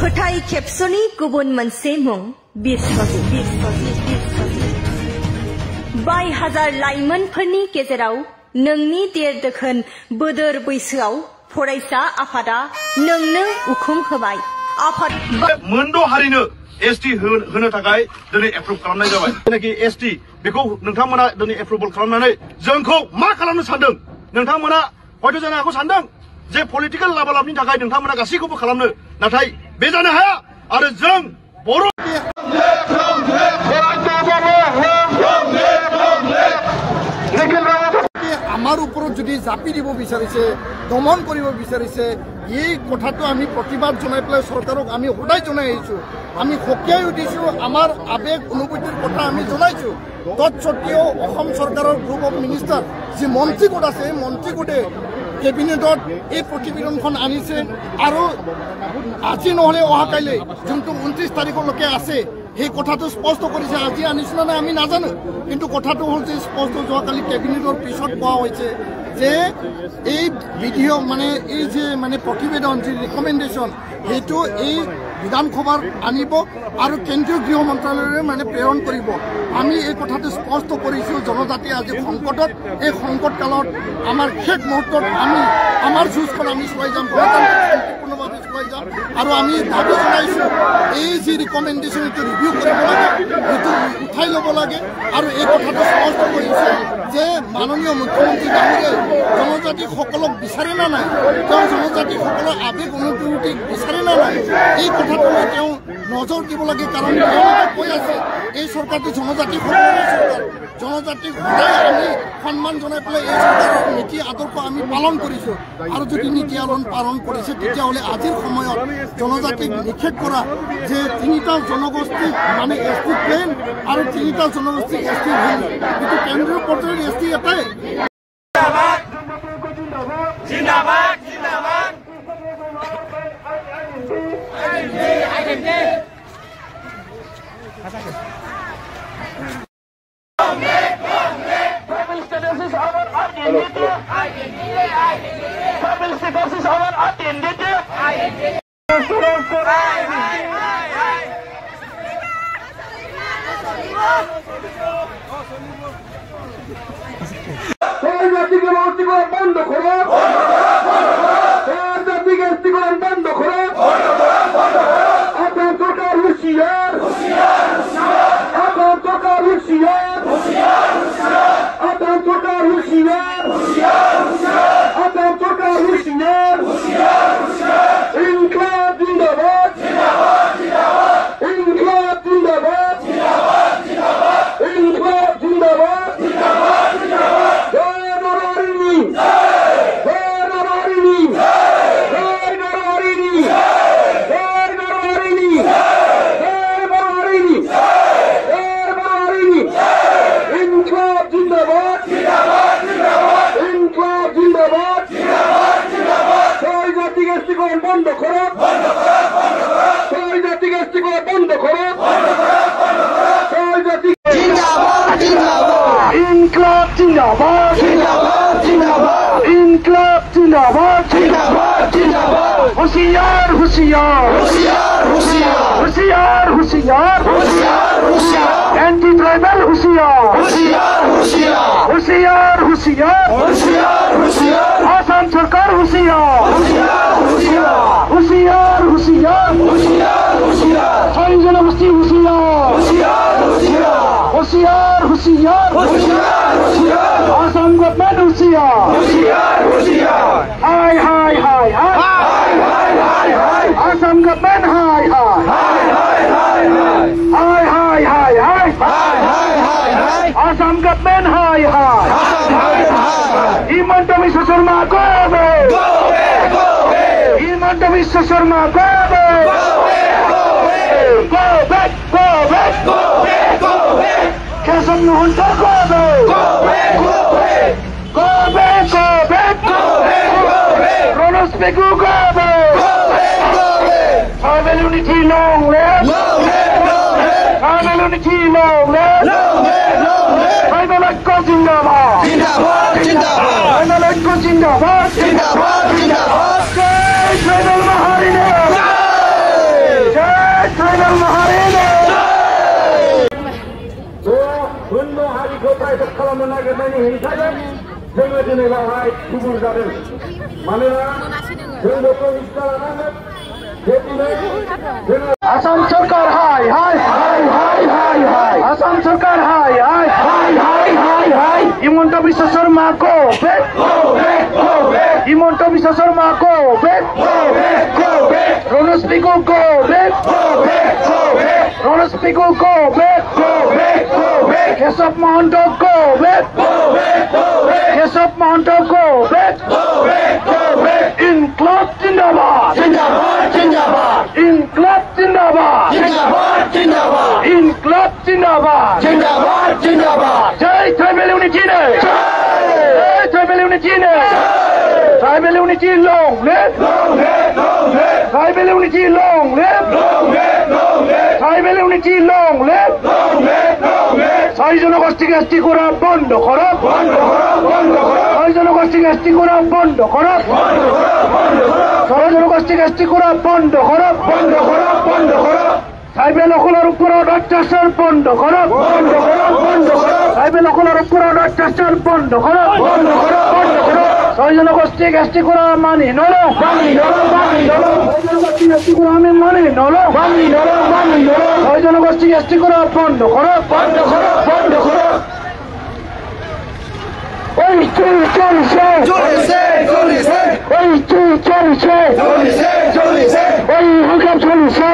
फोथाय खेबस'नि गुबुन मोनसे मुं बिरस'नि 2,000 लाइमोनफोरनि गेजेराव नोंनि देरदोखोन बोदोर बैसोआव फरायसा आफादा नोंनो उखुम होबाय आफाद मोनद' हारिनो एसटी होनो थाखाय दिनै एप्रुभ खालामनाय जाबाय जेनाखि एसटी बेखौ नोंथांमोना दिनै एप्रुभल खालामनानै जोंखौ मा खालामनो सानदों नोंथांमोना हयथ' जानो हागौ सानदों जे पलिटिकेल लाबालाबनि थाखाय नोंथांमोना गासैखौबो खालामनो नाथाय बे जानो हाया आरो जों बर' আমার উপর যদি জাপি দিব বিচাৰিছে দমন কৰিব বিচাৰিছে এই কথাটো আমি প্ৰতিবাদ জনাই পেলাই চৰকাৰক আমি সদায় জনাই আহিছো আমি সকীয়াই উঠিছো আমাৰ আবেগ অনুভূতিৰ কথা আমি জনাইছো তৎসত্ত্বেও অসম চৰকাৰৰ গ্ৰুপ অফ মিনিষ্টাৰ যি মন্ত্ৰীগোট আছে মন্ত্ৰীগোটে কেবিনেটত এই প্ৰতিবেদনখন আনিছে আৰু আজি নহলে অহাকাইলৈ যোনটো 29 তাৰিখলৈকে আছে এই কথাটো স্পষ্ট কৰিছে আজি আনিছো না আমি নাজানো কিন্তু কথাটো হল যে স্পষ্ট যোৱাকালি কেবিনেটৰ পিছত কোৱা হৈছে যে এই ভিডিঅ মানে এই যে মানে প্ৰতিবেদন যে ৰিকমেণ্ডেশ্যন সেইটো এই বিধানসভাৰ আনিব আৰু কেন্দ্ৰীয় গৃহ মন্ত্ৰালয়ৰে মানে প্ৰেৰণ কৰিব আমি এই কথাটো স্পষ্ট কৰিছো জনজাতি আজি সংকটত এই সংকট কালত আমাৰ শেষ মুহূৰ্তত আমি আমাৰ যুঁজখন আমি চলাই যাম সম্পূৰ্ণভাৱে চলাই যাম আৰু আমি দাবী জনাইছো এই যে ৰিকমেণ্ডেশ্যন এইটো ৰিভিউ কৰিব লাগে এইটো উঠাই ল'ব লাগে আৰু এই কথাটো স্পষ্ট কৰিছে যে মাননীয় মুখ্যমন্ত্ৰী ডাঙৰীয়াই জনজাতিসকলক বিচাৰে না নাই তেওঁ জনজাতিসকলৰ আবেগ অনুভূতি বিচাৰে না নাই এই কথাটো তেওঁ নজৰ দিব লাগে কাৰণ তেওঁলোকে কৈ আছে এই চৰকাৰটো জনজাতিসকলৰ চৰকাৰ জনজাতিক সদায় আমি সন্মান জনাই পেলাই এই চৰকাৰৰ নীতি আদৰ্শ আমি পালন কৰিছোঁ আৰু যদি নীতি পালন কৰিছে তেতিয়াহ'লে আজিৰ সময়ত জনজাতিক নিষেধ কৰা যে 3টা জনগোষ্ঠীক মানে এছটি প্লেন আৰু 3টা জনগোষ্ঠীক এছটি ভেল কিন্তু কেন্দ্ৰীয় পৰ্যায়ৰ এছটি এটাই জিন্দাবাদ জিন্দাবাদ বন্ধ করো বন্ধ করো আপনার সরকার হুঁশিয়ার আপনার সরকার হুঁশিয়ার আপনার সরকার হুঁশিয়ার আপনার সরকার হুঁশিয়ার ইনকলাব জিন্দাবাদ ইনকলাব জিন্দাবাদ ইনকলাব জিন্দাবাদ বন্ধ করো জাতি বন্ধ করো ইনকলাব জিন্দাবাদ ইনকলাব জিন্দাবাদ হুঁশিয়ার হুঁশিয়ার হুঁশিয়ার হুঁশিয়ার অ্যান্টি ট্রাইবাল হুঁশিয়ার হুঁশিয়ার হুঁশিয়ার আসাম সরকার হুঁশিয়ার হুঁশিয়ার হুঁশিয়ার ছয় জনগোষ্ঠী হুঁশিয়ার হুঁশিয়ার আসাম গভর্নমেন্ট হুঁশিয়ার হাই হাই হাই হাই আসাম গভর্নমেন্ট হাই হাই আসাম গভর্নমেন্ট হাই Himanta Biswa Sarma go back Himanta Biswa Sarma go back Keshab Mahanta go back Ranoj Pegu go back tribal unity long live tribal unity long live tribal ঐক্য জিন্দাবাদ ট্রাইবাল ঐক্য জিন্দাবাদ ট্রাইবাল মাহারিনে दिनै बावहाय थुबुर जादों मानोना जों बेखौ मिथिना लानांगोन जे दिनै आसाम सरकार हाय हाय हाय हाय हाय हाय आसाम सरकार हाय हाय हाय हाय हाय हाय हिमন্ত বিশ্ব শর্মা को बैक हिमন্ত বিশ্ব শর্মা को बैक रमेश पिगु को बैक रमेश पिगु को बैक केशव महंत को बैक केशव महंत को बैक इनकलाब जिंदाबाद जिंदाबाद जिंदाबाद इनकलाब जिंदाबाद जिंदाबाद जिंदाबाद इनकलाब जिंदाबाद जिंदाबाद जिंदाबाद जय ट्राइबल यूनिटी ने जय ट्राइबल यूनिटी ने tribal unity long live tribal unity long live tribal unity long live ছয় জনগোষ্ঠীকে এসটি করা বন্ধ করো ছয় জনগোষ্ঠীকে এসটি করা বন্ধ করো ছয় জনগোষ্ঠীকে এসটি করা বন্ধ করো ট্ৰাইবেলসকলৰ ওপৰত অত্যাচাৰ বন্ধ কৰক ট্ৰাইবেলসকলৰ ওপৰত অত্যাচাৰ বন্ধ কৰক ছয় জনগোষ্ঠীক এসটি কৰা মানি নলওঁ এসটি কৰা আমি মানি নলওঁ ছয় জনগোষ্ঠীক এসটি কৰা বন্ধ কৰক ওই চলছে ওই চলছে ওই হুকাম চলছে